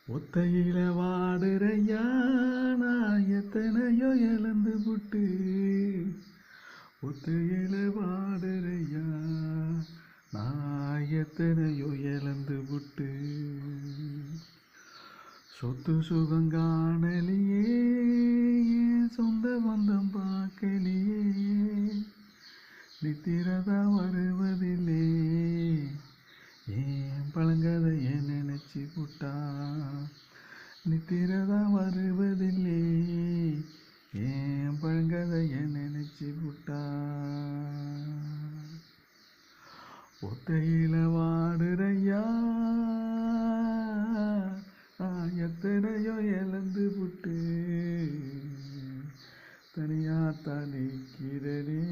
ஒத்தையில வாடுறையா நான் எத்தனையோ இழந்து புட்டு. ஒத்தையில வாடுறையா நான் எத்தனையோ இழந்து புட்டு. சொத்து சுகம் காணலியே, என் சொந்த பந்தம் பார்க்கலியே, நித்திரதா வருவதில்லே, ஏன் பழங்கதைய நினைச்சு புட்டா. நித்திரதா வருவதில்லே, ஏன் பழங்கதைய நினைச்சு புட்டா. ஒத்தையில வாடுறையா எத்தனையோ இழந்து புட்டு. தனியா தனிக்கிறனே